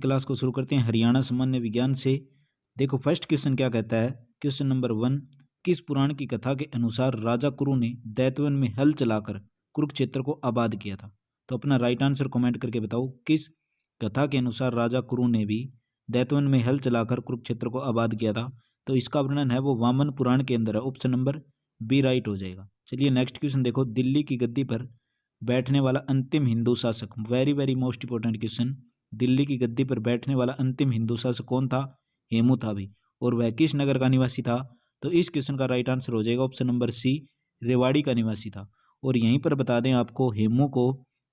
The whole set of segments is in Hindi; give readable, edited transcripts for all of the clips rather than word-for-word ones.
क्लास को शुरू करते हैं हरियाणा सामान्य विज्ञान से। देखो फर्स्ट क्वेश्चन क्या कहता है। क्वेश्चन नंबर 1, किस पुराण की कथा के अनुसार राजा कुरु ने दैतवन में हल चलाकर कुरुक्षेत्र को आबाद किया था। तो अपना राइट आंसर कमेंट करके बताओ, किस कथा के अनुसार राजा कुरु ने भी दैतवन में हल चलाकर कुरुक्षेत्र को आबाद किया था। तो इसका वर्णन है वो वामन पुराण के अंदर है। ऑप्शन नंबर बी राइट हो जाएगा। चलिए नेक्स्ट क्वेश्चन देखो, दिल्ली की गद्दी पर बैठने वाला अंतिम हिंदू शासक, very very most important question, Delhi की गद्दी पर बैठने वाला अंतिम हिंदू शासक कौन था। हेमू था भी। और वह किस नगर का निवासी था। तो इस क्वेश्चन का राइट आंसर हो जाएगा ऑप्शन नंबर सी, रेवाड़ी का निवासी था। और यहीं पर बता दें आपको, हेमू को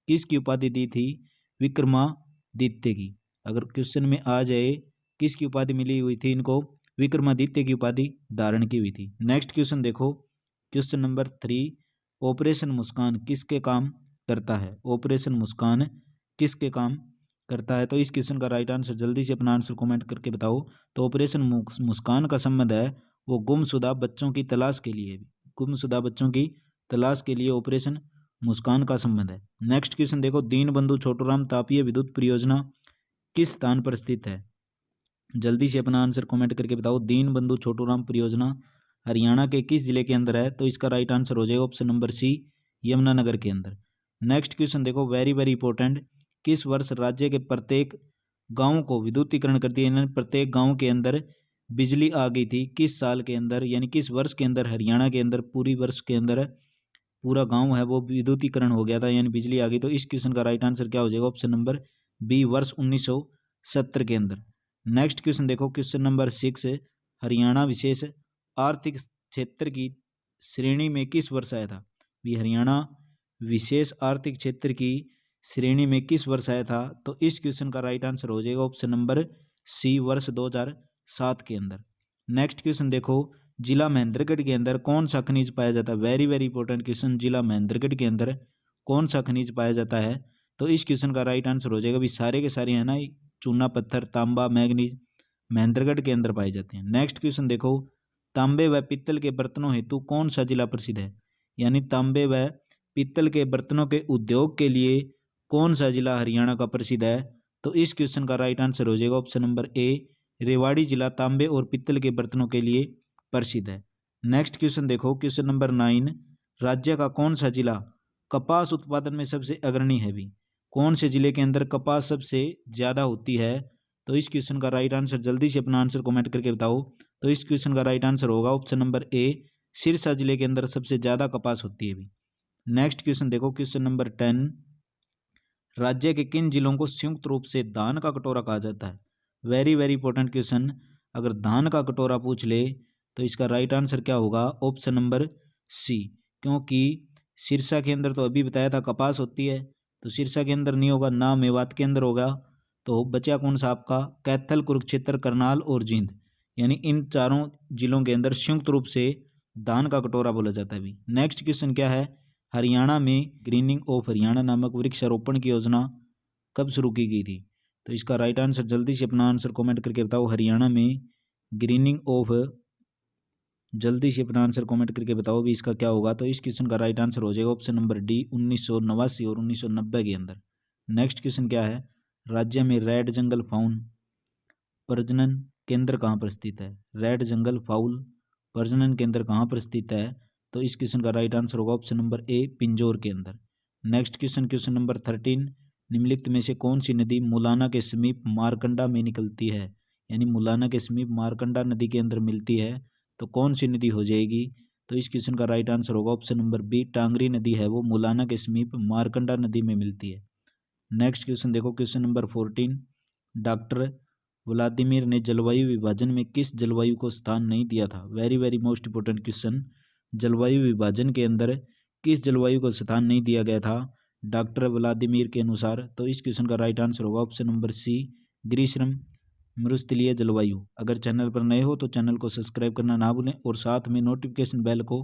किसकी उपाधि दी थी, विक्रमादित्य की। अगर क्वेश्चन में आ जाए किसकी उपाधि मिली हुई थी इनको, विक्रमादित्य की उपाधि धारण की हुई थी। नेक्स्ट क्वेश्चन देखो, क्वेश्चन नंबर 3, ऑपरेशन मुस्कान किसके काम करता है। ऑपरेशन मुस्कान किसके काम करता है। तो इस क्वेश्चन का राइट आंसर जल्दी से अपना आंसर कमेंट करके बताओ। तो ऑपरेशन मुस्कान का संबंध है वो गुमशुदा बच्चों की तलाश के लिए, गुमशुदा बच्चों की तलाश के लिए ऑपरेशन मुस्कान का संबंध है। नेक्स्ट क्वेश्चन देखो, दीनबंधु छोटूराम तापीय विद्युत परियोजना किस स्थान पर स्थित है। जल्दी से अपना आंसर कमेंट करके बताओ। दीनबंधु छोटूराम परियोजना हरियाणा के किस जिले के अंदर है। तो इसका राइट आंसर हो जाएगा ऑप्शन नंबर सी, यमुनानगर के अंदर। नेक्स्ट क्वेश्चन देखो, वेरी वेरी इंपॉर्टेंट, किस वर्ष राज्य के प्रत्येक गांव को विद्युतीकरण कर दिया, यानी प्रत्येक गांव के अंदर बिजली आ गई थी। किस साल के अंदर, यानी किस वर्ष के अंदर हरियाणा के अंदर पूरी वर्ष के अंदर पूरा गांव है वो विद्युतीकरण हो गया था, यानी बिजली आ गई। तो इस क्वेश्चन का राइट आंसर क्या हो जाएगा, ऑप्शन नंबर बी, वर्ष 1970 के अंदर। नेक्स्ट क्वेश्चन देखो, क्वेश्चन नंबर 6, हरियाणा विशेष आर्थिक क्षेत्र की श्रेणी में किस वर्ष आया था। भी हरियाणा विशेष आर्थिक क्षेत्र की श्रेणी में किस वर्ष आया था। तो इस क्वेश्चन का राइट आंसर हो जाएगा ऑप्शन नंबर सी, वर्ष 2007 के अंदर। नेक्स्ट क्वेश्चन देखो, जिला महेंद्रगढ़ के अंदर कौन सा खनिज पाया जाता है। वेरी वेरी इंपॉर्टेंट क्वेश्चन, जिला महेंद्रगढ़ के अंदर कौन सा खनिज पाया जाता है। तो इस क्वेश्चन का राइट आंसर हो जाएगा, भी सारे के सारे है ना, चूना पत्थर, तांबा, मैग्नीज महेंद्रगढ़ के अंदर पाए जाते हैं। नेक्स्ट क्वेश्चन देखो, तांबे व पित्तल के बर्तनों हेतु कौन सा जिला प्रसिद्ध है। यानी तांबे व पित्तल के बर्तनों के उद्योग के लिए कौन सा जिला हरियाणा का प्रसिद्ध है। तो इस क्वेश्चन का राइट आंसर हो जाएगा ऑप्शन नंबर ए, रेवाड़ी जिला तांबे और पित्तल के बर्तनों के लिए प्रसिद्ध है। नेक्स्ट क्वेश्चन देखो, क्वेश्चन नंबर 9, राज्य का कौन सा जिला कपास उत्पादन में सबसे अग्रणी है। भी कौन से जिले के अंदर कपास सबसे ज्यादा होती है। तो इस क्वेश्चन का राइट आंसर जल्दी से अपना आंसर कमेंट करके बताओ। तो इस क्वेश्चन का राइट आंसर होगा ऑप्शन नंबर ए, सिरसा जिले के अंदर सबसे ज्यादा कपास होती है। भी नेक्स्ट क्वेश्चन देखो, क्वेश्चन नंबर 10, राज्य के किन जिलों को संयुक्त रूप से धान का कटोरा कहा जाता है। वेरी वेरी इंपॉर्टेंट क्वेश्चन, अगर धान का कटोरा पूछ ले तो इसका राइट आंसर क्या होगा, ऑप्शन नंबर सी, क्योंकि सिरसा के अंदर तो अभी बताया था कपास होती है, तो सिरसा के अंदर नहीं होगा, ना मेवात के अंदर होगा। तो बचा कौन सा आपका, कैथल, कुरुक्षेत्र, करनाल और जींद, यानी इन चारों जिलों के अंदर संयुक्त रूप से धान का कटोरा बोला जाता है। भी नेक्स्ट क्वेश्चन क्या है, हरियाणा में ग्रीनिंग ऑफ हरियाणा नामक वृक्षारोपण की योजना कब शुरू की गई थी। तो इसका राइट आंसर जल्दी से अपना आंसर कमेंट करके बताओ। हरियाणा में ग्रीनिंग ऑफ, जल्दी से अपना आंसर कमेंट करके बताओ भी इसका क्या होगा। तो इस क्वेश्चन का राइट आंसर हो जाएगा ऑप्शन नंबर डी, 1989 और 1990 के अंदर। नेक्स्ट क्वेश्चन क्या है, राज्य में रेड जंगल फाउल प्रजनन केंद्र कहाँ पर स्थित है। रेड जंगल फाउल प्रजनन केंद्र कहाँ पर स्थित है। तो इस क्वेश्चन का राइट आंसर होगा ऑप्शन नंबर ए, पिंजौर के अंदर। नेक्स्ट क्वेश्चन, क्वेश्चन नंबर 13, निम्नलिखित में से कौन सी नदी मुलाना के समीप मारकंडा में निकलती है। यानी मुलाना के समीप मारकंडा नदी के अंदर मिलती है, तो कौन सी नदी हो जाएगी। तो इस क्वेश्चन का राइट आंसर होगा ऑप्शन नंबर बी, टांगरी नदी है वो मुलाना के समीप मारकंडा नदी में मिलती है। नेक्स्ट क्वेश्चन देखो, क्वेश्चन नंबर 14, डॉक्टर व्लादिमीर ने जलवायु विभाजन में किस जलवायु को स्थान नहीं दिया था। Very very most important question, जलवायु विभाजन के अंदर किस जलवायु को स्थान नहीं दिया गया था डॉक्टर व्लादिमीर के अनुसार। तो इस क्वेश्चन का राइट आंसर होगा ऑप्शन नंबर सी, ग्रीष्म मरुस्थलीय जलवायु। अगर चैनल पर नए हो तो चैनल को सब्सक्राइब करना ना भूलें और साथ में नोटिफिकेशन बेल को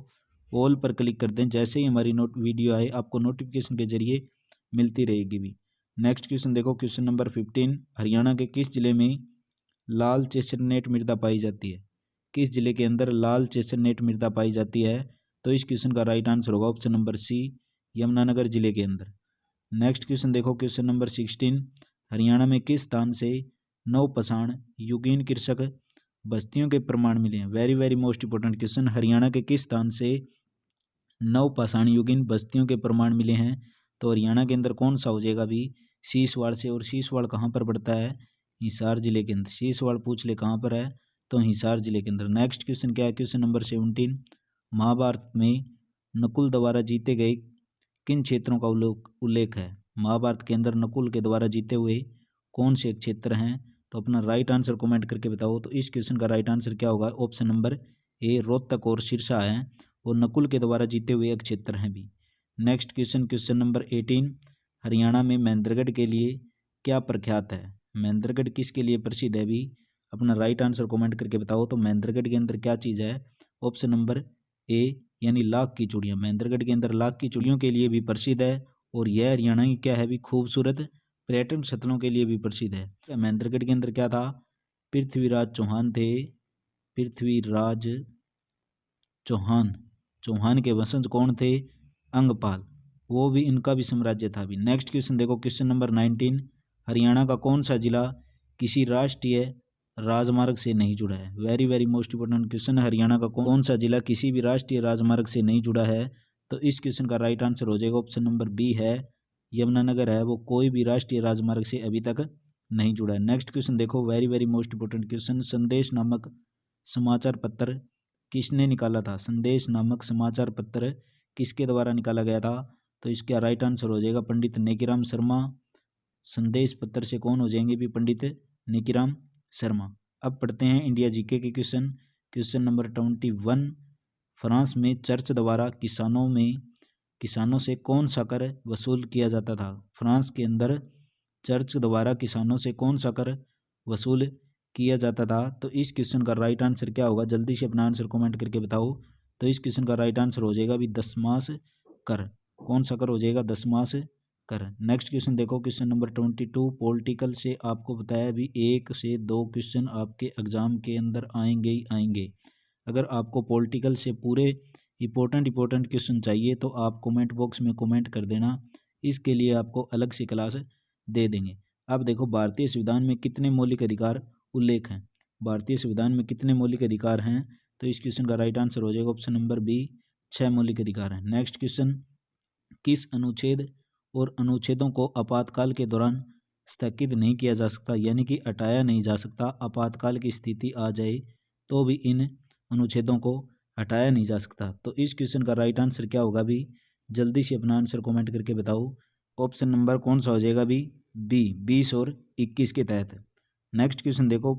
ऑल पर क्लिक कर दें, जैसे ही हमारी वीडियो आए आपको नोटिफिकेशन के जरिए मिलती रहेगी। भी नेक्स्ट क्वेश्चन देखो, क्वेश्चन नंबर 15, हरियाणा के किस जिले में लाल चेस्टनट मृदा पाई जाती है। किस जिले के अंदर लाल चेस्टनट मृदा पाई जाती है। तो इस क्वेश्चन का राइट आंसर होगा ऑप्शन नंबर सी, यमुनानगर जिले के अंदर। नेक्स्ट क्वेश्चन देखो, क्वेश्चन नंबर 16, हरियाणा में किस स्थान से नवपाषाण युगीन कृषक बस्तियों के प्रमाण मिले हैं। Very very most important question, Haryana के किस स्थान से नवपाषाण युगीन बस्तियों के प्रमाण मिले हैं? तो हरियाणा के अंदर कौन सा हो जाएगा भी? शीशवाड़ से। और शीशवाड़ कहाँ पर पड़ता है? हिसार जिले के अंदर। शीशवाड़ पूछ ले कहाँ पर है, तो हिसार जिले के अंदर। नेक्स्ट क्वेश्चन क्या है? क्वेश्चन नंबर 17, महाभारत में नकुल द्वारा जीते गए किन क्षेत्रों का उल्लेख है? महाभारत के अंदर नकुल के द्वारा जीते हुए कौन से क्षेत्र हैं? तो अपना राइट आंसर कमेंट करके बताओ। तो इस क्वेश्चन का राइट आंसर क्या होगा? ऑप्शन नंबर ए, रोहतक और सिरसा है, और नकुल के द्वारा जीते हुए एक क्षेत्र हैं भी। Next question, question number 18, Haryana में महेंद्रगढ़ के लिए क्या प्रख्यात है? महेंद्रगढ़ किसके लिए प्रसिद्ध है भी? अपना राइट आंसर कमेंट करके बताओ। तो महेंद्रगढ़ के अंदर क्या चीज़ है? ऑप्शन नंबर ए, यानी लाख की चूड़ियाँ। महेंद्रगढ़ के अंदर लाख की चूड़ियों के लिए भी प्रसिद्ध है, और यह हरियाणा की क्या है भी? खूबसूरत पर्यटन स्थलों के लिए भी प्रसिद्ध है। महेंद्रगढ़ के अंदर क्या था? पृथ्वीराज चौहान थे। पृथ्वीराज चौहान के वंशज कौन थे? अंगपाल, वो भी इनका भी साम्राज्य था भी। नेक्स्ट क्वेश्चन देखो, क्वेश्चन नंबर 19, हरियाणा का कौन सा जिला किसी राष्ट्रीय राजमार्ग से नहीं जुड़ा है? Very very most important question, Haryana का कौन सा जिला किसी भी राष्ट्रीय राजमार्ग से नहीं जुड़ा है? तो इस क्वेश्चन का राइट आंसर हो जाएगा ऑप्शन नंबर बी है, यमुनानगर है, वो कोई भी राष्ट्रीय राजमार्ग से अभी तक नहीं जुड़ा है। नेक्स्ट क्वेश्चन देखो, very very most important question, संदेश नामक समाचार पत्र किसने निकाला था? संदेश नामक समाचार पत्र किसके द्वारा निकाला गया था? तो इसका राइट आंसर हो जाएगा पंडित नेकीराम शर्मा। संदेश पत्र से कौन हो जाएंगे भी? पंडित नेकीराम शर्मा। अब पढ़ते हैं इंडिया जीके के क्वेश्चन। क्वेश्चन नंबर 21, फ्रांस में चर्च द्वारा किसानों से कौन सा कर वसूल किया जाता था? फ्रांस के अंदर चर्च द्वारा किसानों से कौन सा कर वसूल किया जाता था? तो इस क्वेश्चन का राइट आंसर क्या होगा? जल्दी से अपना आंसर कमेंट करके बताओ। तो इस क्वेश्चन का राइट आंसर हो जाएगा भी दशमांश कर। कौन सा कर हो जाएगा? दशमांश कर। नेक्स्ट क्वेश्चन देखो, क्वेश्चन नंबर 22, पॉलिटिकल से आपको बताया भी 1 से 2 क्वेश्चन आपके एग्जाम के अंदर आएंगे ही आएंगे। अगर आपको पॉलिटिकल से पूरे इंपॉर्टेंट क्वेश्चन चाहिए तो आप कमेंट बॉक्स में कमेंट कर देना, इसके लिए आपको अलग से क्लास दे देंगे। अब देखो, भारतीय संविधान में कितने मौलिक अधिकार उल्लेख हैं? भारतीय संविधान में कितने मौलिक अधिकार हैं? तो इस क्वेश्चन का राइट आंसर हो जाएगा ऑप्शन नंबर बी, 6 मौलिक अधिकार हैं। नेक्स्ट क्वेश्चन, किस अनुच्छेद और अनुच्छेदों को आपातकाल के दौरान स्थगित नहीं किया जा सकता, यानी कि हटाया नहीं जा सकता? आपातकाल की स्थिति आ जाए तो भी इन अनुच्छेदों को हटाया नहीं जा सकता। तो इस क्वेश्चन का राइट आंसर क्या होगा भी? जल्दी से अपना आंसर कमेंट करके बताओ। ऑप्शन नंबर कौन सा हो जाएगा भी? बी, 20 और 21 के तहत। नेक्स्ट क्वेश्चन देखो,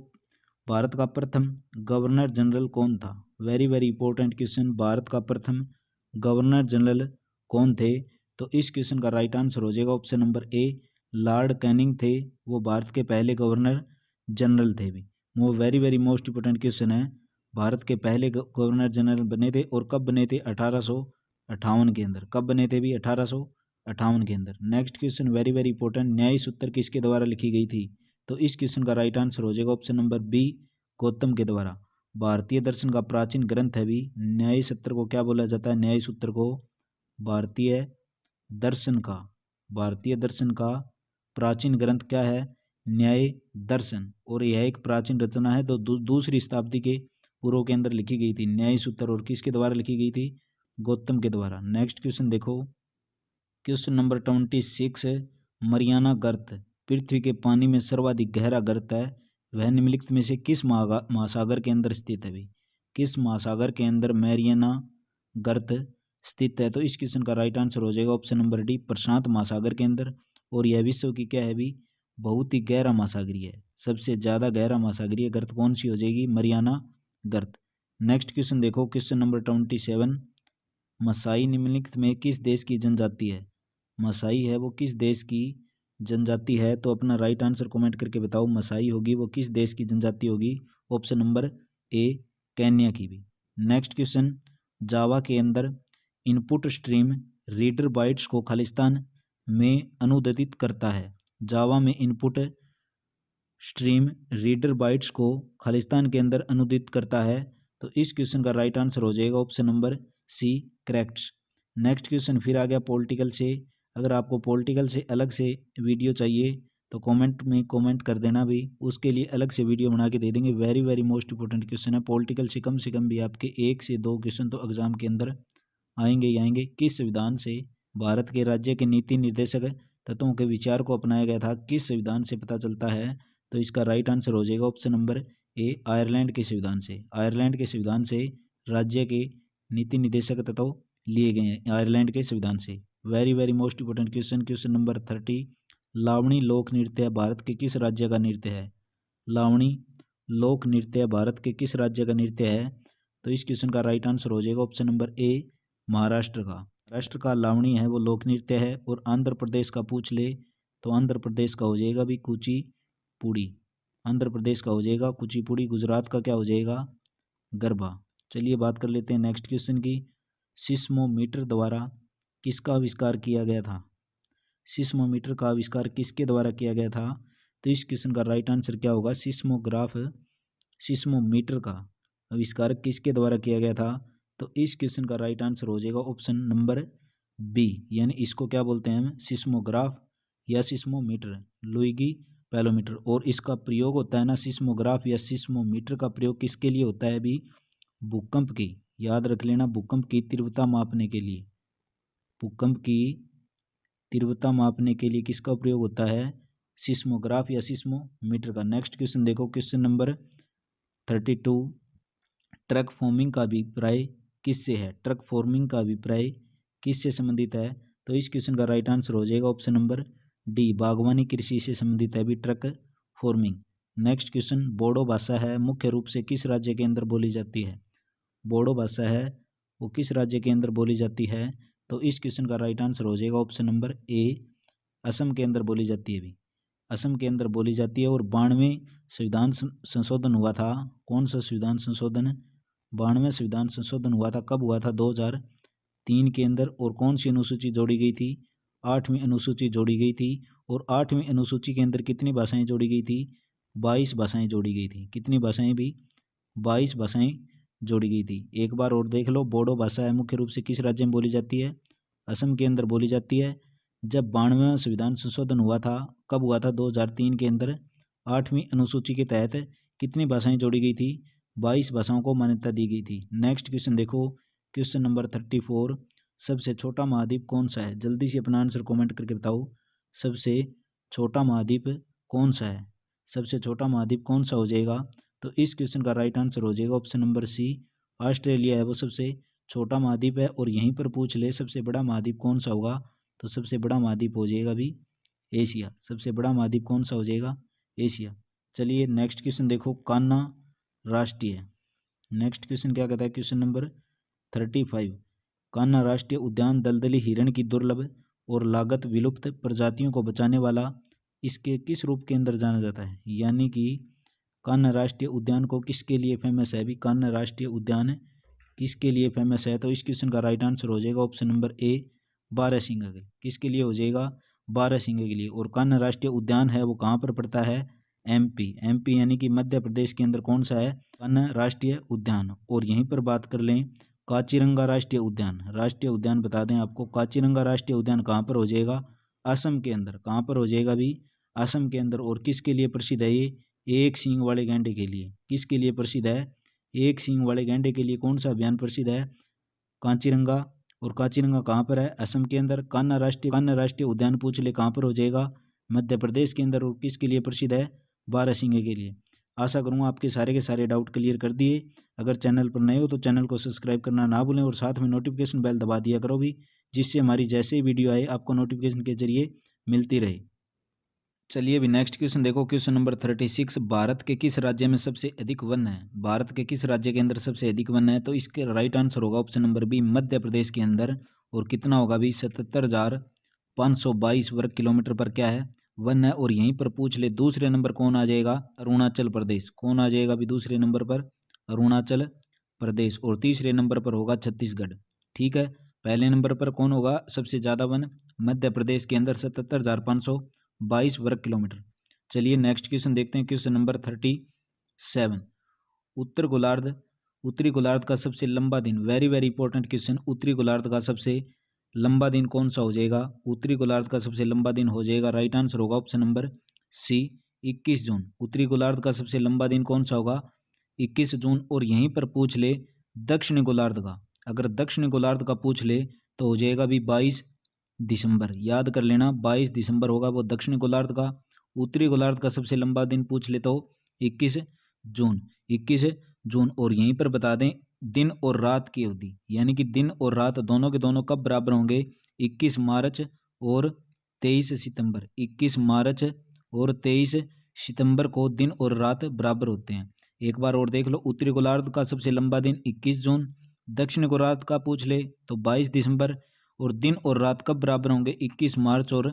भारत का प्रथम गवर्नर जनरल कौन था? Very very important question, Bharat का प्रथम गवर्नर जनरल कौन थे? तो इस क्वेश्चन का राइट आंसर हो जाएगा ऑप्शन नंबर ए, लॉर्ड कैनिंग थे, वो भारत के पहले गवर्नर जनरल थे भी। वो very very most important question है, भारत के पहले गवर्नर जनरल बने थे, और कब बने थे? 1858 के अंदर। कब बने थे भी? 1858 के अंदर। Next question very very important, न्याय सूत्र किसके द्वारा लिखी गई थी? तो इस क्वेश्चन का राइट आंसर हो जाएगा ऑप्शन नंबर बी, गौतम के द्वारा। भारतीय दर्शन का प्राचीन ग्रंथ है भी न्याय सूत्र को क्या बोला जाता है? न्याय सूत्र को भारतीय दर्शन का प्राचीन ग्रंथ क्या है? न्याय दर्शन। और यह एक प्राचीन रचना है, तो दूसरी शताब्दी के पूर्व के अंदर लिखी गई थी न्याय सूत्र, और किसके द्वारा लिखी गई थी? गौतम के द्वारा। नेक्स्ट क्वेश्चन देखो, क्वेश्चन नंबर 26, मरियाना गर्त पृथ्वी के पानी में सर्वाधिक गहरा गर्त है, वह निम्नलिखित में से किस महासागर के अंदर स्थित है भी? किस महासागर के अंदर मैरियाना गर्त स्थित है? तो इस क्वेश्चन का राइट आंसर हो जाएगा ऑप्शन नंबर डी, प्रशांत महासागर के अंदर। और यह विश्व की क्या है भी? बहुत ही गहरा महासागरीय है, सबसे ज़्यादा गहरा महासागरीय गर्त कौन सी हो जाएगी? मरियाना गर्त। नेक्स्ट क्वेश्चन देखो, क्वेश्चन नंबर 27, मसाई निम्नलिखित में किस देश की जनजाति है? मसाई है वो किस देश की जनजाति है? तो अपना राइट आंसर कमेंट करके बताओ, मसाई होगी वो किस देश की जनजाति होगी? ऑप्शन नंबर ए, केन्या की भी। नेक्स्ट क्वेश्चन, जावा के अंदर इनपुट स्ट्रीम रीडर बाइट्स को खालिस्तान में अनुदित करता है। जावा में इनपुट स्ट्रीम रीडर बाइट्स को खालिस्तान के अंदर अनुदित करता है। तो इस क्वेश्चन का राइट आंसर हो जाएगा option number C, correct. Next question फिर आ गया पॉलिटिकल से। अगर आपको पॉलिटिकल से अलग से वीडियो चाहिए तो कमेंट में कमेंट कर देना भी, उसके लिए अलग से वीडियो बना के दे देंगे। Very very most important question है। पॉलिटिकल से कम भी आपके 1 से 2 क्वेश्चन तो एग्जाम के अंदर आएंगे ही आएंगे। किस संविधान से भारत के राज्य के नीति निर्देशक तत्वों के विचार को अपनाया गया था? किस संविधान से पता चलता है? तो इसका राइट आंसर हो जाएगा ऑप्शन नंबर ए, आयरलैंड के संविधान से। आयरलैंड के संविधान से राज्य के नीति निर्देशक तत्व लिए गए हैं, आयरलैंड के संविधान से। Very very most important question, question number 30, लावणी लोक नृत्य भारत के किस राज्य का नृत्य है? लावणी लोक नृत्य भारत के किस राज्य का नृत्य है? तो इस क्वेश्चन का राइट आंसर हो जाएगा ऑप्शन नंबर ए, महाराष्ट्र का। महाराष्ट्र का लावणी है वो लोक नृत्य है। और आंध्र प्रदेश का पूछ ले तो आंध्र प्रदेश का हो जाएगा भी कुचिपुड़ी, आंध्र प्रदेश का हो जाएगा कुचिपुड़ी। गुजरात का क्या हो जाएगा? गरबा। चलिए बात कर लेते हैं नेक्स्ट क्वेश्चन की। सिस्मोमीटर द्वारा किसका आविष्कार किया गया था? सिस्मोमीटर का आविष्कार किसके द्वारा किया गया था? तो इस क्वेश्चन का राइट आंसर क्या होगा? सिस्मोमीटर का आविष्कार किसके द्वारा किया गया था? तो इस क्वेश्चन का राइट आंसर हो जाएगा ऑप्शन नंबर बी, यानी इसको क्या बोलते हैं हम? सिस्मोग्राफ या सिस्मोमीटर, लुइगी पैलोमीटर। और इसका प्रयोग होता है ना, सिस्मोग्राफ या सिस्मोमीटर का प्रयोग किसके लिए होता है भी? भूकंप की, याद रख लेना, भूकंप की तीव्रता मापने के लिए। भूकंप की तीव्रता मापने के लिए किसका प्रयोग होता है? सिस्मोग्राफ या सिस्मोमीटर का। नेक्स्ट क्वेश्चन देखो, क्वेश्चन नंबर 32, ट्रक फॉर्मिंग का अभिप्राय किससे है? ट्रक फॉर्मिंग का अभिप्राय किससे संबंधित है? तो इस क्वेश्चन का राइट आंसर हो जाएगा ऑप्शन नंबर डी, बागवानी कृषि से संबंधित है भी truck forming. Next question, Bodo भाषा है मुख्य रूप से किस राज्य के अंदर बोली जाती है? बोडो भाषा है वो किस राज्य के अंदर बोली जाती है? तो इस क्वेश्चन का राइट आंसर हो जाएगा ऑप्शन नंबर ए, असम के अंदर बोली जाती है भी, असम के अंदर बोली जाती है। और 92वें संविधान संशोधन हुआ था। कौन सा संविधान संशोधन? 92वें संविधान संशोधन हुआ था। कब हुआ था? 2003 के अंदर। और कौन सी अनुसूची जोड़ी गई थी? 8वीं अनुसूची जोड़ी गई थी। और 8वीं अनुसूची के अंदर कितनी भाषाएं जोड़ी गई थी? 22 भाषाएं जोड़ी गई थी। कितनी भाषाएं भी? 22 भाषाएं जोड़ी गई थी। एक बार और देख लो, बोडो भाषा है मुख्य रूप से किस राज्य में बोली जाती है? असम के अंदर बोली जाती है। जब 92वां संविधान संशोधन हुआ था, कब हुआ था? 2003 के अंदर। 8वीं अनुसूची के तहत कितनी भाषाएं जोड़ी गई थी? 22 भाषाओं को मान्यता दी गई थी। नेक्स्ट क्वेश्चन देखो, क्वेश्चन नंबर 34, सबसे छोटा महाद्वीप कौन सा है? जल्दी से अपना आंसर कमेंट करके बताओ, सबसे छोटा महाद्वीप कौन सा है? सबसे छोटा महाद्वीप कौन सा हो जाएगा? तो इस क्वेश्चन का राइट आंसर हो जाएगा ऑप्शन नंबर सी, ऑस्ट्रेलिया है वो सबसे छोटा महाद्वीप है। और यहीं पर पूछ ले सबसे बड़ा महाद्वीप कौन सा होगा? तो सबसे बड़ा महाद्वीप हो जाएगा भी एशिया। सबसे बड़ा महाद्वीप कौन सा हो जाएगा? एशिया। चलिए नेक्स्ट क्वेश्चन देखो, कान्हा राष्ट्रीय, नेक्स्ट क्वेश्चन क्या कहता है? क्वेश्चन नंबर 35, कान्हा राष्ट्रीय उद्यान दलदली हिरण की दुर्लभ और लागत विलुप्त प्रजातियों को बचाने वाला इसके किस रूप के अंदर जाना जाता है? यानी कि कान्हा राष्ट्रीय उद्यान को किसके लिए फेमस है? भी कान्हा राष्ट्रीय उद्यान किसके लिए फेमस है? तो इस क्वेश्चन का राइट आंसर हो जाएगा ऑप्शन नंबर ए, बारहसिंगा के। किसके लिए हो जाएगा? बारहसिंगा के लिए। और कान्हा राष्ट्रीय उद्यान है वो कहाँ पर पड़ता है? एमपी। एमपी यानी कि मध्य प्रदेश के अंदर कौन सा है? कान्हा राष्ट्रीय उद्यान। और यहीं पर बात कर लें काजीरंगा राष्ट्रीय उद्यान, राष्ट्रीय उद्यान बता दें आपको, काजीरंगा राष्ट्रीय उद्यान कहाँ पर हो जाएगा? असम के अंदर। कहाँ पर हो जाएगा भी? असम के अंदर। और किसके लिए प्रसिद्ध है ये? एक सींग वाले गैंडे के लिए। किसके लिए प्रसिद्ध है? एक सींग वाले गैंडे के लिए। कौन सा अभियान प्रसिद्ध है? काजीरंगा। और काजीरंगा कहाँ पर है? असम के अंदर। कान्हा राष्ट्रीय उद्यान पूछ ले कहाँ पर हो जाएगा? मध्य प्रदेश के अंदर। और किसके लिए प्रसिद्ध है? बारहसिंगे के लिए। आशा करूँगा आपके सारे के सारे डाउट क्लियर कर दिए। अगर चैनल पर नए हो तो चैनल को सब्सक्राइब करना ना भूलें और साथ में नोटिफिकेशन बेल दबा दिया करो भी, जिससे हमारी जैसे ही वीडियो आए आपको नोटिफिकेशन के जरिए मिलती रहे। चलिए अभी नेक्स्ट क्वेश्चन देखो, क्वेश्चन नंबर 36, भारत के किस राज्य में सबसे अधिक वन है? भारत के किस राज्य के अंदर सबसे अधिक वन है? तो इसके राइट आंसर होगा option number B, Madhya Pradesh के अंदर। और कितना होगा भी? 77,522 वर्ग किलोमीटर पर क्या है? वन है। और यहीं पर पूछ ले दूसरे नंबर कौन आ जाएगा? अरुणाचल प्रदेश। कौन आ जाएगा भी दूसरे नंबर पर? अरुणाचल प्रदेश। और तीसरे नंबर पर होगा छत्तीसगढ़। ठीक है, पहले नंबर पर कौन होगा सबसे ज़्यादा वन? मध्य प्रदेश के अंदर 77,522 वर्ग किलोमीटर। चलिए नेक्स्ट क्वेश्चन देखते हैं, क्वेश्चन नंबर 37, उत्तरी गोलार्ध का सबसे लंबा दिन। वेरी वेरी इंपॉर्टेंट क्वेश्चन, उत्तरी गोलार्ध का सबसे लंबा दिन कौन सा हो जाएगा? उत्तरी गोलार्ध का सबसे लंबा दिन हो जाएगा, राइट आंसर होगा ऑप्शन नंबर सी 21 जून। उत्तरी गोलार्ध का सबसे लंबा दिन कौन सा होगा? 21 जून। और यहीं पर पूछ ले दक्षिणी गोलार्ध का, अगर दक्षिणी गोलार्ध का पूछ ले तो हो जाएगा भी 22 दिसंबर। याद कर लेना 22 दिसंबर होगा वो दक्षिणी गोलार्ध का। उत्तरी गोलार्ध का सबसे लंबा दिन पूछ ले तो 21 जून। 21 जून। और यहीं पर बता दें दिन और रात की अवधि, यानी कि दिन और रात दोनों के दोनों कब बराबर होंगे? 21 मार्च और 23 सितंबर। 21 मार्च और 23 सितंबर को दिन और रात बराबर होते हैं। एक बार और देख लो, उत्तरी गोलार्ध का सबसे लंबा दिन 21 जून, दक्षिण गोलार्ध का पूछ ले तो 22 दिसंबर, और दिन और रात कब बराबर होंगे? 21 मार्च और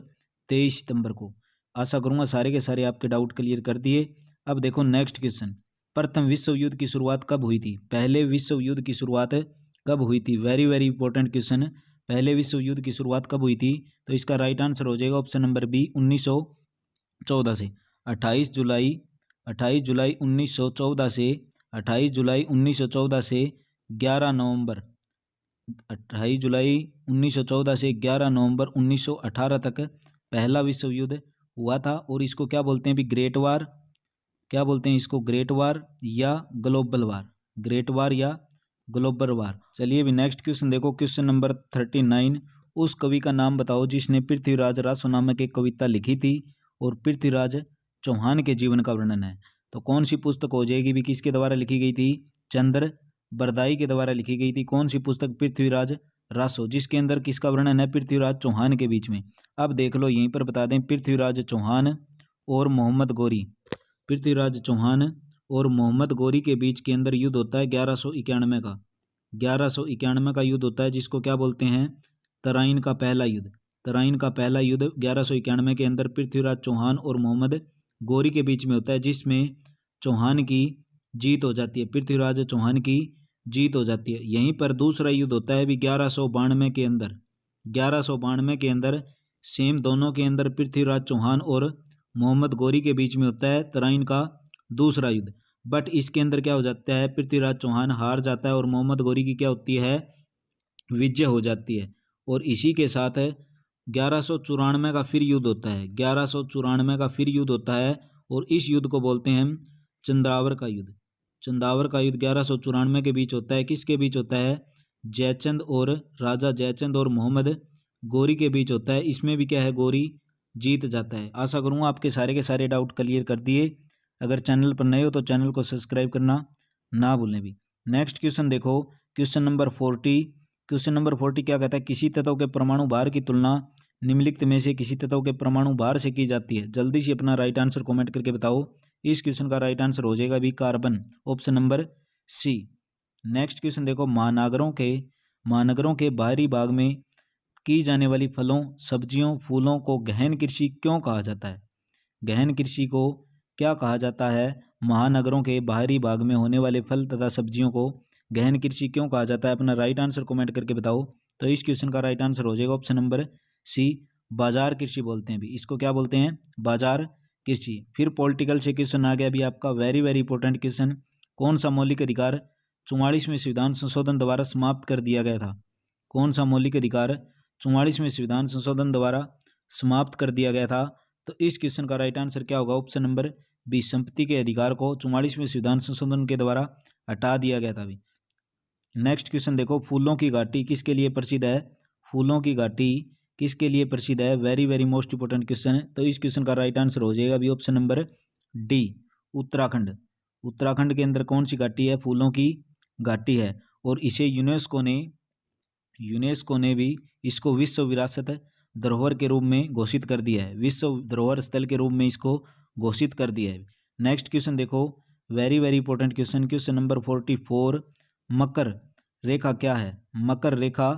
23 सितंबर को। आशा करूंगा सारे के सारे आपके डाउट क्लियर कर दिए। अब देखो नेक्स्ट क्वेश्चन, प्रथम विश्व युद्ध की शुरुआत कब हुई थी? पहले विश्व युद्ध की शुरुआत कब हुई थी? Very very important question. पहले विश्व युद्ध की शुरुआत कब हुई थी? तो इसका राइट आंसर हो जाएगा ऑप्शन नंबर बी 1914 से। 28 जुलाई 1914 से 28 जुलाई 1914 से 11 नवंबर 28 जुलाई 1914 से 11 नवंबर 1918 तक पहला विश्व युद्ध हुआ था। और इसको क्या बोलते हैं भी? ग्रेट वार। क्या बोलते हैं इसको? ग्रेट वार या ग्लोबल वार। ग्रेट वार या ग्लोबल वार। चलिए अभी नेक्स्ट क्वेश्चन देखो, क्वेश्चन नंबर 39। उस कवि का नाम बताओ जिसने पृथ्वीराज रासो नामक एक कविता लिखी थी और पृथ्वीराज चौहान के जीवन का वर्णन है। तो कौन सी पुस्तक हो जाएगी भी? किसके द्वारा लिखी गई थी? चंद्र बरदाई के द्वारा लिखी गई थी। कौन सी पुस्तक? पृथ्वीराज रासो, जिसके अंदर किसका वर्णन है? पृथ्वीराज चौहान के बीच में। अब देख लो यहीं पर बता दें, पृथ्वीराज चौहान और मोहम्मद गौरी, पृथ्वीराज चौहान और मोहम्मद गौरी के बीच के अंदर युद्ध होता है 1191 का। 1191 का युद्ध होता है, जिसको क्या बोलते हैं? तराइन का पहला युद्ध। तराइन का पहला युद्ध 1191 के अंदर पृथ्वीराज चौहान और मोहम्मद गौरी के बीच में होता है, जिसमें चौहान की जीत हो जाती है। पृथ्वीराज चौहान की जीत हो जाती है। यहीं पर दूसरा युद्ध होता है भी 1192 के अंदर। 1192 के अंदर सेम दोनों के अंदर पृथ्वीराज चौहान और मोहम्मद गौरी के बीच में होता है तराइन का दूसरा युद्ध। बट इसके अंदर क्या हो जाता है? पृथ्वीराज चौहान हार जाता है और मोहम्मद गौरी की क्या होती है? विजय हो जाती है। और इसी के साथ 1194 का फिर युद्ध होता है। 1194 का फिर युद्ध होता है और इस युद्ध को बोलते हैं हम चंद्रावर का युद्ध। चंद्रावर का युद्ध 1194 के बीच होता है। किसके बीच होता है? जयचंद और राजा जयचंद और मोहम्मद गौरी के बीच होता है। इसमें भी क्या है? गौरी जीत जाता है। आशा करूँगा आपके सारे के सारे डाउट क्लियर कर दिए। अगर चैनल पर नए हो तो चैनल को सब्सक्राइब करना ना भूलें भी। नेक्स्ट क्वेश्चन देखो, क्वेश्चन नंबर 40। क्वेश्चन नंबर 40 क्या कहता है? किसी तत्व के परमाणु भार की तुलना निम्नलिखित में से किसी तत्व के परमाणु भार से की जाती है। जल्दी से अपना राइट आंसर कमेंट करके बताओ। इस क्वेश्चन का राइट आंसर हो जाएगा भी carbon, option number C. Next question देखो, महानगरों के बाहरी भाग में की जाने वाली फलों, सब्जियों, फूलों को गहन कृषि क्यों कहा जाता है? गहन कृषि को क्या कहा जाता है? महानगरों के बाहरी भाग में होने वाले फल तथा सब्जियों को गहन कृषि क्यों कहा जाता है? अपना राइट आंसर कमेंट करके बताओ। तो इस क्वेश्चन का राइट आंसर हो जाएगा ऑप्शन नंबर सी, बाजार कृषि बोलते हैं भी। इसको क्या बोलते हैं? बाजार कृषि। फिर पॉलिटिकल से क्वेश्चन आ गया भी आपका, वेरी वेरी इंपॉर्टेंट क्वेश्चन। कौन सा मौलिक अधिकार 44वें संविधान संशोधन द्वारा समाप्त कर दिया गया था? कौन सा मौलिक अधिकार 44वें संविधान संशोधन द्वारा समाप्त कर दिया गया था? तो इस क्वेश्चन का राइट आंसर क्या होगा? ऑप्शन नंबर बी, संपत्ति के अधिकार को 44वें संविधान संशोधन के द्वारा हटा दिया गया था भी। नेक्स्ट क्वेश्चन देखो, फूलों की घाटी किसके लिए प्रसिद्ध है? फूलों की घाटी किसके लिए प्रसिद्ध है? Very very most important question है। तो इस क्वेश्चन का राइट आंसर हो जाएगा अभी option number D, Uttarakhand. Uttarakhand के अंदर कौन सी घाटी है? फूलों की घाटी है। और इसे यूनेस्को ने भी इसको विश्व विरासत धरोहर के रूप में घोषित कर दिया है। विश्व धरोहर स्थल के रूप में इसको घोषित कर दिया है। नेक्स्ट क्वेश्चन देखो, very very important question, question number 44। मकर रेखा क्या है? मकर रेखा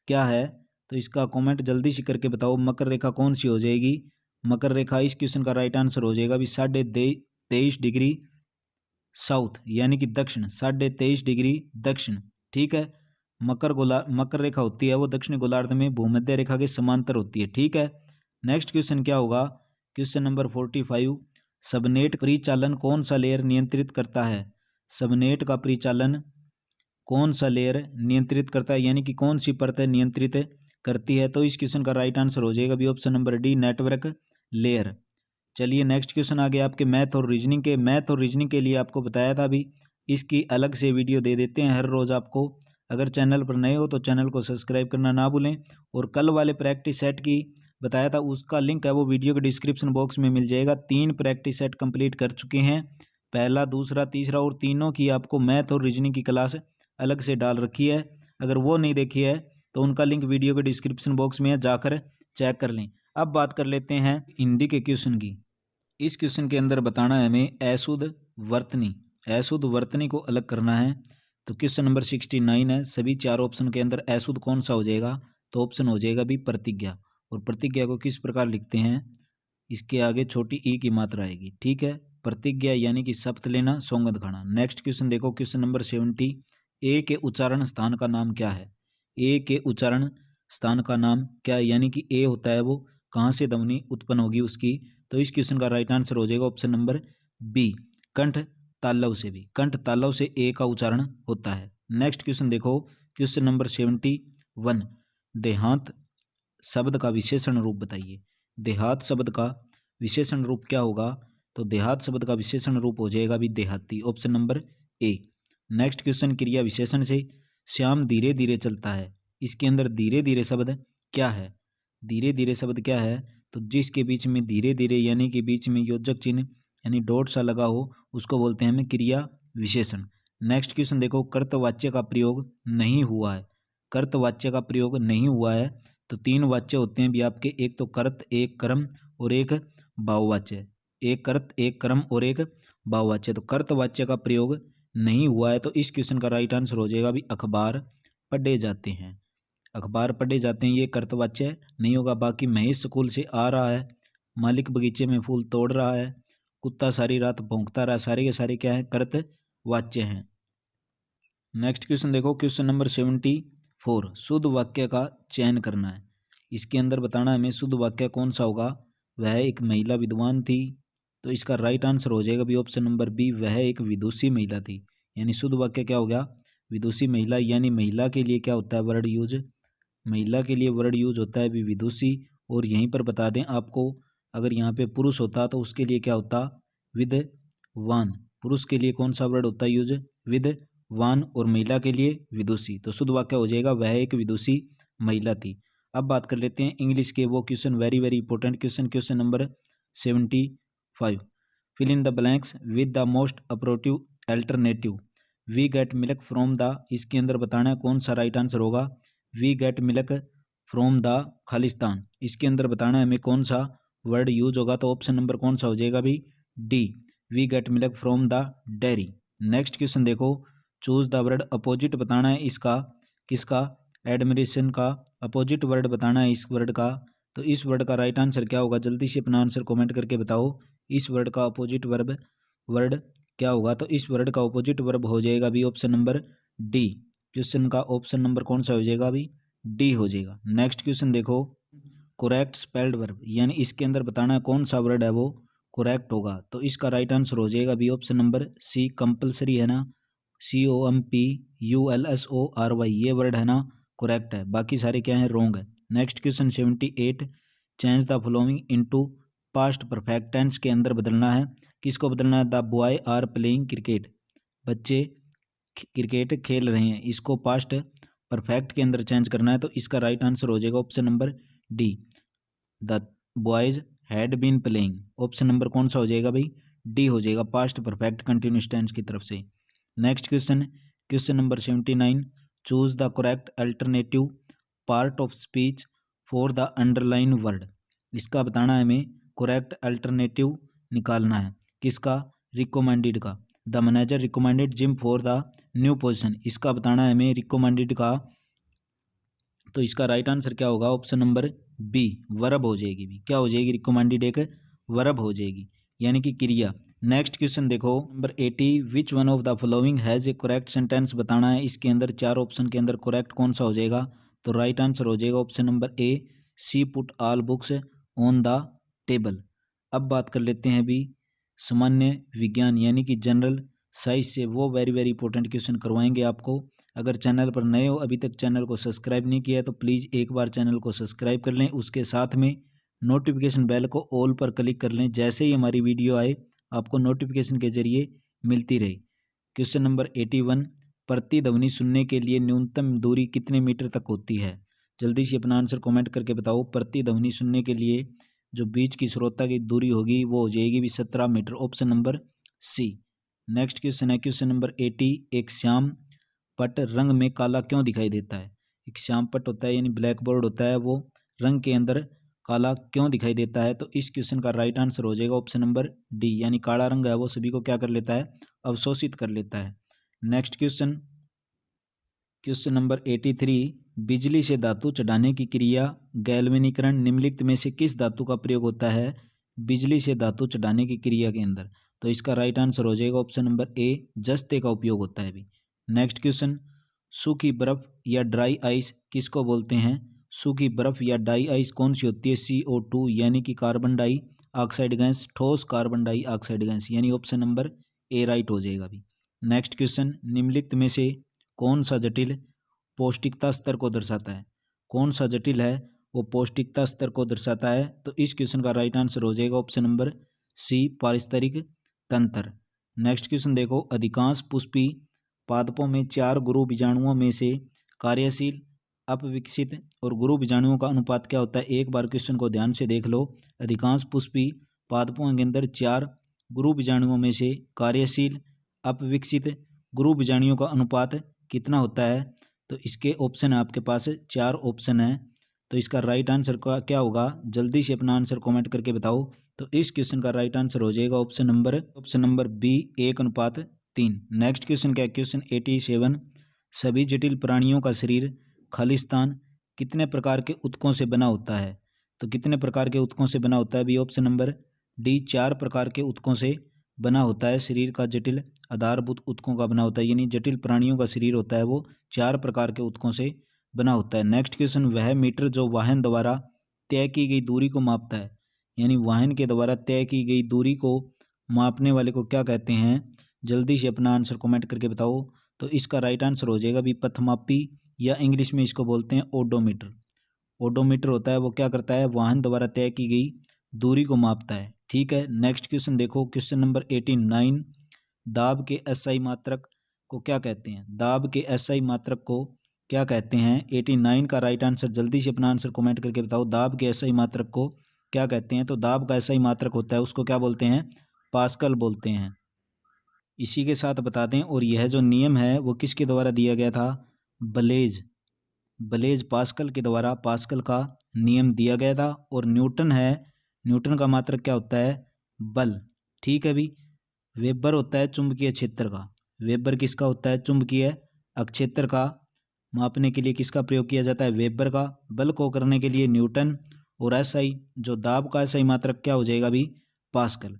क्या है? तो इसका कमेंट जल्दी से करके बताओ, मकर रेखा कौन सी हो जाएगी? मकर रेखा, इस क्वेश्चन का राइट आंसर हो जाएगा अभी 23.5 डिग्री साउथ, यानी कि दक्षिण, 23.5 डिग्री दक्षिण। ठीक है, मकर रेखा होती है वो दक्षिणी गोलार्ध में भूमध्य रेखा के समांतर होती है। ठीक है, नेक्स्ट क्वेश्चन क्या होगा? Question number 45। सबनेट परिचालन कौन सा लेयर नियंत्रित करता है? सबनेट का परिचालन कौन सा लेयर नियंत्रित करता है, यानी कि कौन सी परत नियंत्रित करती है? तो इस क्वेश्चन का राइट आंसर हो जाएगा भी option number D, network layer. चलिए नेक्स्ट क्वेश्चन आ गया आपके मैथ और रीजनिंग के। मैथ और रीजनिंग के लिए आपको बताया था अभी, इसकी अलग से वीडियो दे देते हैं हर रोज़ आपको। अगर चैनल पर नए हो तो चैनल को सब्सक्राइब करना ना भूलें। और कल वाले प्रैक्टिस सेट की बताया था, उसका लिंक है वो वीडियो के डिस्क्रिप्शन बॉक्स में मिल जाएगा। 3 प्रैक्टिस सेट कंप्लीट कर चुके हैं, पहला, दूसरा, तीसरा, और तीनों की आपको मैथ और रीजनिंग की क्लास अलग से डाल रखी है। अगर वो नहीं देखी है तो उनका लिंक वीडियो के डिस्क्रिप्शन बॉक्स में है, जाकर चेक कर लें। अब बात कर लेते हैं हिंदी के क्वेश्चन की। इस क्वेश्चन के अंदर बताना है हमें अशुद्ध वर्तनी। अशुद्ध वर्तनी को अलग करना है। तो क्वेश्चन नंबर 69 है। सभी 4 ऑप्शन के अंदर अशुद्ध कौन सा हो जाएगा? तो ऑप्शन हो जाएगा भी प्रतिज्ञा। और प्रतिज्ञा को किस प्रकार लिखते हैं? इसके आगे छोटी ई की मात्रा आएगी, ठीक है। प्रतिज्ञा यानी कि शपथ लेना, सौगंध खाना। नेक्स्ट क्वेश्चन देखो, क्वेश्चन नंबर 70। ए के उच्चारण स्थान का नाम क्या है? ए के उच्चारण स्थान का नाम क्या है? यानी कि ए होता है वो कहाँ से ध्वनि उत्पन्न होगी उसकी। तो इस क्वेश्चन का राइट आंसर हो जाएगा ऑप्शन नंबर बी, कंठ तालव से भी। कंठ तालव से ए का उच्चारण होता है। नेक्स्ट क्वेश्चन देखो, क्वेश्चन नंबर 71। देहांत शब्द का विशेषण रूप बताइए। देहात शब्द का विशेषण रूप क्या होगा? तो देहात शब्द का विशेषण रूप हो जाएगा भी देहाती, ऑप्शन नंबर ए। नेक्स्ट क्वेश्चन, क्रिया विशेषण से श्याम धीरे धीरे चलता है। इसके अंदर धीरे धीरे शब्द क्या है? धीरे धीरे शब्द क्या है? तो जिसके बीच में धीरे धीरे यानी कि बीच में योजक चिन्ह यानी डॉट सा लगा हो उसको बोलते हैं हमें क्रिया विशेषण। नेक्स्ट क्वेश्चन देखो, कर्तवाच्य का प्रयोग नहीं हुआ है। कर्तवाच्य का प्रयोग नहीं हुआ है तो 3 वाच्य होते हैं भी आपके, एक तो कर्त, एक कर्म और एक भाववाच्य। एक कर्त, एक कर्म और एक भाववाच्य। तो कर्तवाच्य का प्रयोग नहीं हुआ है तो इस क्वेश्चन का राइट आंसर हो जाएगा भी अखबार पढ़े जाते हैं। अखबार पढ़े जाते हैं, ये कर्तवाच्य नहीं होगा। बाकी महेश स्कूल से आ रहा है, मालिक बगीचे में फूल तोड़ रहा है, कुत्ता सारी रात भौंकता रहा, सारे के सारे क्या है? कर्तवाच्य हैं। नेक्स्ट क्वेश्चन देखो, क्वेश्चन नंबर 74। शुद्ध वाक्य का चयन करना है। इसके अंदर बताना है हमें शुद्ध वाक्य कौन सा होगा। वह एक महिला विद्वान थी, तो इसका राइट आंसर हो जाएगा भी ऑप्शन नंबर बी, वह एक विदुषी महिला थी। यानी शुद्ध वाक्य क्या हो गया? विदुषी महिला। यानी महिला के लिए क्या होता है वर्ड यूज? महिला के लिए वर्ड यूज होता है भी विदुषी। और यहीं पर बता दें आपको, अगर यहाँ पे पुरुष होता तो उसके लिए क्या होता? विद्वान। पुरुष के लिए कौन सा वर्ड होता है यूज? विद्वान। और महिला के लिए विदुषी। तो शुद्ध वाक्य हो जाएगा वह एक विदुषी महिला थी। अब बात कर लेते हैं इंग्लिश के वो question, very very important question. Question number 75। Fill in the blanks with the most appropriate alternative. We get milk from the, इसके अंदर बताना है कौन सा राइट आंसर होगा। We get milk from the Khalistan, इसके अंदर बताना है हमें कौन सा वर्ड यूज होगा। तो ऑप्शन नंबर कौन सा हो जाएगा भी? D, we get milk from the dairy. Next question देखो, चूज द वर्ड अपोजिट बताना है इसका, किसका? एडमिरेशन का अपोजिट वर्ड बताना है इस वर्ड का। तो इस वर्ड का राइट आंसर क्या होगा? जल्दी से अपना आंसर कमेंट करके बताओ। इस वर्ड का अपोजिट वर्ड क्या होगा? तो इस वर्ड का अपोजिट वर्ब हो जाएगा भी ऑप्शन नंबर डी। क्वेश्चन का ऑप्शन नंबर कौन सा हो जाएगा अभी? डी हो जाएगा। नेक्स्ट क्वेश्चन देखो, करेक्ट स्पेल्ड वर्ब, यानी इसके अंदर बताना है कौन सा वर्ड है वो करेक्ट होगा। तो इसका राइट आंसर हो जाएगा भी ऑप्शन नंबर सी, कंपलसरी है ना। COMPULSORY ये वर्ड है ना करेक्ट है, बाकी सारे क्या है? रॉन्ग है। Next question 78। Change the following into past perfect tense के अंदर बदलना है। किसको बदलना है? The boy are playing cricket, बच्चे क्रिकेट खेल रहे हैं, इसको पास्ट परफेक्ट के अंदर चेंज करना है। तो इसका राइट आंसर हो जाएगा option number D, the boys had been playing. Option number कौन सा हो जाएगा भाई? डी हो जाएगा, पास्ट परफेक्ट कंटिन्यूस टेंस की तरफ से। Next question, question number 79। Choose the correct alternative part of speech for the underline word. इसका बताना है हमें करेक्ट अल्टरनेटिव निकालना है। किसका? रिकमेंडेड का। The manager recommended gym for the new position, इसका बताना है हमें रिकमेंडेड का। तो इसका राइट आंसर क्या होगा? ऑप्शन नंबर बी, वर्ब हो जाएगी भी। क्या हो जाएगी? रिकमेंडेड एक वर्ब हो जाएगी, यानी कि क्रिया। नेक्स्ट क्वेश्चन देखो, number 80। Which one of the following has A correct sentence बताना है। इसके अंदर 4 ऑप्शन के अंदर करेक्ट कौन सा हो जाएगा? तो राइट आंसर हो जाएगा option number A, she put all books on the table. अब बात कर लेते हैं भी सामान्य विज्ञान यानी कि जनरल साइंस से, वो वेरी वेरी इंपॉर्टेंट क्वेश्चन करवाएंगे आपको। अगर चैनल पर नए हो, अभी तक चैनल को सब्सक्राइब नहीं किया है तो प्लीज़ एक बार चैनल को सब्सक्राइब कर लें। उसके साथ में नोटिफिकेशन बेल को ऑल पर क्लिक कर लें, जैसे ही हमारी वीडियो आए आपको नोटिफिकेशन के जरिए मिलती रहे। क्वेश्चन नंबर 81, प्रतिध्वनि सुनने के लिए न्यूनतम दूरी कितने मीटर तक होती है? जल्दी से अपना आंसर कमेंट करके बताओ। प्रतिध्वनि सुनने के लिए जो बीच की श्रोता की दूरी होगी वो हो जाएगी भी 17 metre, option number C. Next question है क्वेश्चन नंबर 80, एक श्याम पट रंग में काला क्यों दिखाई देता है? एक श्याम पट होता है यानी ब्लैक बोर्ड होता है, वो रंग के अंदर काला क्यों दिखाई देता है? तो इस क्वेश्चन का राइट आंसर हो जाएगा ऑप्शन नंबर डी, यानी काला रंग है वो सभी को क्या कर लेता है? अवशोषित कर लेता है। नेक्स्ट क्वेश्चन, क्वेश्चन नंबर 83, बिजली से धातु चढ़ाने की क्रिया गैल्वेनीकरण निम्नलिखित में से किस धातु का प्रयोग होता है बिजली से धातु चढ़ाने की क्रिया के अंदर? तो इसका राइट आंसर हो जाएगा ऑप्शन नंबर ए, जस्ते का उपयोग होता है भी। नेक्स्ट क्वेश्चन, सूखी बर्फ या ड्राई आइस किसको बोलते हैं? सूखी बर्फ या ड्राई आइस कौन सी होती है? CO2 यानी कि कार्बन डाई ऑक्साइड गैस, ठोस कार्बन डाई ऑक्साइड गैस, यानी ऑप्शन नंबर ए राइट हो जाएगा भी। नेक्स्ट क्वेश्चन, निम्नलिखित में से कौन सा जटिल पौष्टिकता स्तर को दर्शाता है? कौन सा जटिल है वो पौष्टिकता स्तर को दर्शाता है? तो इस क्वेश्चन का राइट आंसर हो जाएगा ऑप्शन नंबर सी, पारिस्थितिक तंत्र। नेक्स्ट क्वेश्चन देखो, अधिकांश पुष्पी पादपों में 4 गुरु बीजाणुओं में से कार्यशील, अपविकसित और गुरु बीजाणुओं का अनुपात क्या होता है? एक बार क्वेश्चन को ध्यान से देख लो। अधिकांश पुष्पी पादपों के अंदर 4 गुरु बीजाणुओं में से कार्यशील, अपविकसित, गुरु बीजाणुओं का अनुपात कितना होता है? तो इसके ऑप्शन है आपके पास 4 ऑप्शन है, तो इसका राइट आंसर का क्या होगा? जल्दी से अपना आंसर कमेंट करके बताओ। तो इस क्वेश्चन का राइट आंसर हो जाएगा option number B, 1:3। Next question क्या है? क्वेश्चन 87, सभी जटिल प्राणियों का शरीर खालिस्तान कितने प्रकार के ऊतकों से बना होता है? तो कितने प्रकार के ऊतकों से बना होता है भी? ऑप्शन नंबर डी, 4 प्रकार के ऊतकों से बना होता है। शरीर का जटिल आधारभूत ऊतकों का बना होता है, यानी जटिल प्राणियों का शरीर होता है वो 4 प्रकार के ऊतकों से बना होता है। नेक्स्ट क्वेश्चन, वह मीटर जो वाहन द्वारा तय की गई दूरी को मापता है, यानी वाहन के द्वारा तय की गई दूरी को मापने वाले को क्या कहते हैं? जल्दी से अपना आंसर कमेंट करके बताओ। तो इसका राइट आंसर हो जाएगा भी पथमापी, या इंग्लिश में इसको बोलते हैं ओडोमीटर। ओडोमीटर होता है वो क्या करता है? वाहन द्वारा तय की गई दूरी को मापता है। ठीक है, नेक्स्ट क्वेश्चन देखो, क्वेश्चन नंबर 89, दाब के SI मात्रक को क्या कहते हैं? दाब के SI मात्रक को क्या कहते हैं? 89 का राइट आंसर, जल्दी से अपना आंसर कमेंट करके बताओ। दाब के SI मात्रक को क्या कहते हैं? तो दाब का SI मात्रक होता है उसको क्या बोलते हैं? पास्कल बोलते हैं। इसी के साथ बता दें, और यह जो नियम है वो किसके द्वारा दिया गया था? ब्लेज पास्कल के द्वारा पास्कल का नियम दिया गया था। और न्यूटन है, न्यूटन का मात्रक क्या होता है? बल। ठीक है भी। वेबर होता है चुंबकीय क्षेत्र का। वेबर किसका होता है? चुंबकीय अक्षेत्र का मापने के लिए किसका प्रयोग किया जाता है? वेबर का। बल को करने के लिए न्यूटन। और SI जो दाब का SI मात्रक क्या हो जाएगा भी? पास्कल।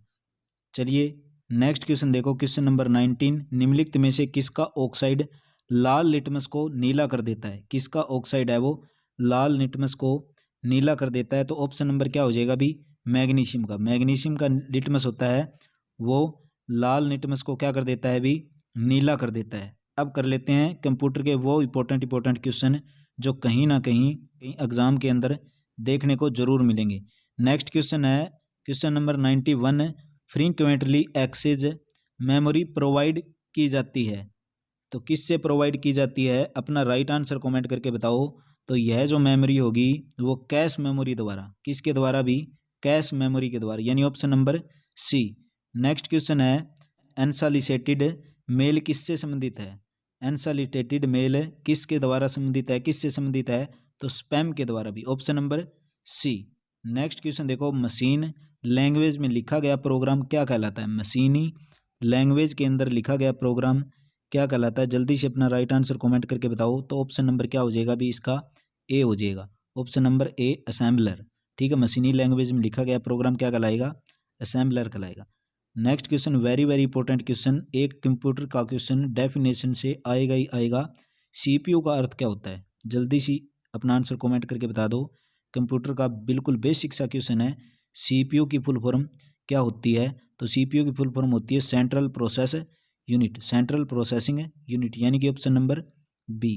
चलिए नेक्स्ट क्वेश्चन देखो, क्वेश्चन नंबर 19, निम्नलिखित में से किसका ऑक्साइड लाल लिटमस को नीला कर देता है? किसका ऑक्साइड है वो लाल लिटमस को नीला कर देता है? तो ऑप्शन नंबर क्या हो जाएगा भी? मैग्नीशियम का। मैग्नीशियम का लिटमस होता है वो लाल लिटमस को क्या कर देता है भी? नीला कर देता है। अब कर लेते हैं कंप्यूटर के वो इंपॉर्टेंट क्वेश्चन जो कहीं ना कहीं एग्जाम के अंदर देखने को जरूर मिलेंगे। नेक्स्ट क्वेश्चन है question number 91, frequently access memory provide की जाती है तो किससे प्रोवाइड की जाती है? अपना राइट आंसर कमेंट करके बताओ। तो यह जो मेमोरी होगी वो कैश मेमोरी द्वारा, किसके द्वारा भी? कैश मेमोरी के द्वारा, यानी option number C. Next question है, एनसालिसेटेड मेल किससे संबंधित है? एनसालिटेटेड मेल किसके द्वारा संबंधित है? किससे संबंधित है? तो स्पैम के द्वारा भी, option number C. Next question देखो, मशीन लैंग्वेज में लिखा गया प्रोग्राम क्या कहलाता है? मशीनी लैंग्वेज के अंदर लिखा गया प्रोग्राम क्या कहलाता है? जल्दी से अपना राइट आंसर कमेंट करके बताओ। तो ऑप्शन नंबर क्या हो जाएगा भी? इसका ए हो जाएगा, ऑप्शन नंबर ए, असेंबलर। ठीक है, मशीनी लैंग्वेज में लिखा गया प्रोग्राम क्या कहलाएगा? असेंबलर कहलाएगा। Next question very very important question, एक कंप्यूटर का क्वेश्चन डेफिनेशन से आएगा ही आएगा। CPU का अर्थ क्या होता है? जल्दी से अपना आंसर कमेंट करके बता दो। कंप्यूटर का बिल्कुल बेसिक सा क्वेश्चन है, CPU की फुल फॉर्म क्या होती है? तो CPU की फुल फॉर्म होती है central process unit, central processing unit, यानी कि ऑप्शन नंबर बी।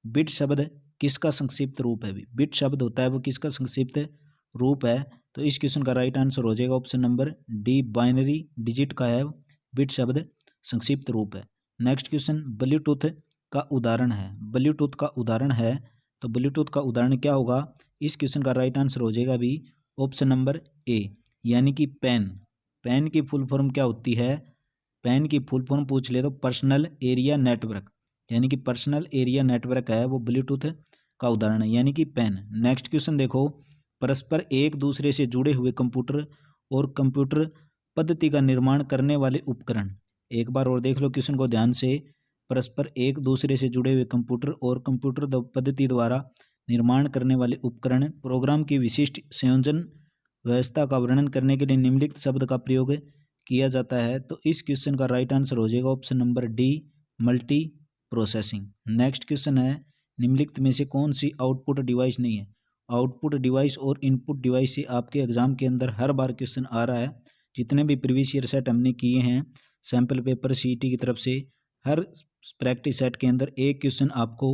बिट शब्द किसका संक्षिप्त रूप है? बिट शब्द होता है वो किसका संक्षिप्त रूप है? तो इस क्वेश्चन का राइट आंसर हो जाएगा option number D, binary digit का है बिट शब्द संक्षिप्त रूप है। नेक्स्ट क्वेश्चन ब्लूटूथ का उदाहरण है। ब्लूटूथ का उदाहरण है तो ब्लूटूथ का उदाहरण क्या होगा? इस क्वेश्चन का राइट आंसर हो जाएगा भी ऑप्शन नंबर ए, यानी कि पेन। पेन की फुल फॉर्म क्या होती है? पेन की फुल फॉर्म पूछ ले तो पर्सनल एरिया नेटवर्क, यानी कि पर्सनल एरिया नेटवर्क है वो ब्लूटूथ का उदाहरण है, यानी कि पेन। नेक्स्ट क्वेश्चन देखो, परस्पर एक दूसरे से जुड़े हुए कंप्यूटर और कंप्यूटर पद्धति का निर्माण करने वाले उपकरण। एक बार और देख लो क्वेश्चन को ध्यान से। परस्पर एक दूसरे से जुड़े हुए कंप्यूटर और कंप्यूटर पद्धति द्वारा निर्माण करने वाले उपकरण प्रोग्राम की विशिष्ट संयोजन व्यवस्था का वर्णन करने के लिए निम्नलिखित शब्द का प्रयोग किया जाता है। तो इस क्वेश्चन का राइट आंसर हो जाएगा option number D, multi processing. Next question है, निम्नलिखित में से कौन सी आउटपुट डिवाइस नहीं है? आउटपुट डिवाइस और इनपुट डिवाइस से आपके एग्जाम के अंदर हर बार क्वेश्चन आ रहा है। जितने भी प्रीवियस ईयर सेट हमने किए हैं सैम्पल पेपर सीईटी की तरफ से, हर प्रैक्टिस सेट के अंदर एक क्वेश्चन आपको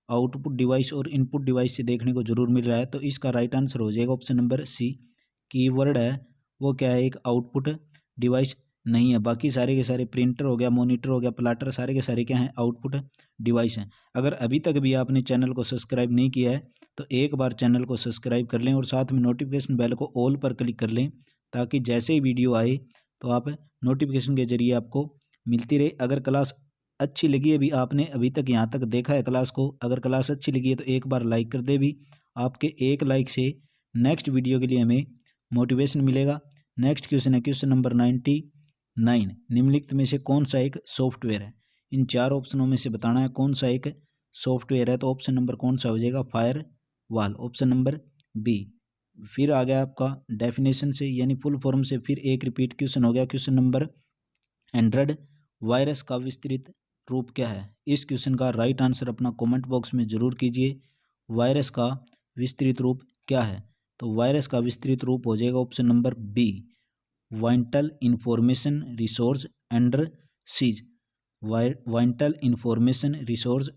आउटपुट डिवाइस और इनपुट डिवाइस से देखने को जरूर मिल रहा है। तो इसका राइट आंसर हो जाएगा ऑप्शन नंबर सी। कीवर्ड है वो क्या है? एक आउटपुट डिवाइस नहीं है। बाकी सारे के सारे प्रिंटर हो गया, मॉनिटर हो गया, प्लाटर, सारे के सारे क्या हैं? आउटपुट डिवाइस हैं। अगर अभी तक भी आपने चैनल को सब्सक्राइब नहीं किया है तो एक बार चैनल को सब्सक्राइब कर लें और साथ में नोटिफिकेशन बेल को ऑल पर क्लिक कर लें, ताकि जैसे ही वीडियो आए तो आप नोटिफिकेशन के जरिए आपको मिलती रहे। अगर क्लास अच्छी लगी है, अभी आपने अभी तक यहाँ तक देखा है क्लास को, अगर क्लास अच्छी लगी है तो एक बार लाइक कर दे भी। आपके एक लाइक से नेक्स्ट वीडियो के लिए हमें मोटिवेशन मिलेगा। नेक्स्ट क्वेश्चन है क्वेश्चन नंबर 99। निम्नलिखित में से कौन सा एक सॉफ्टवेयर है? इन चार ऑप्शनों में से बताना है कौन सा एक सॉफ्टवेयर है। तो ऑप्शन नंबर कौन सा हो जाएगा? Firewall, option number B. फिर आ गया आपका डेफिनेशन से यानी फुल फॉर्म से, फिर एक रिपीट क्वेश्चन हो गया क्वेश्चन नंबर 100। वायरस का विस्तृत रूप क्या है? इस क्वेश्चन का राइट आंसर अपना कमेंट बॉक्स में जरूर कीजिए। वायरस का विस्तृत रूप क्या है? तो वायरस का विस्तृत रूप हो जाएगा option number B, vital information resource under seize. Vital information resource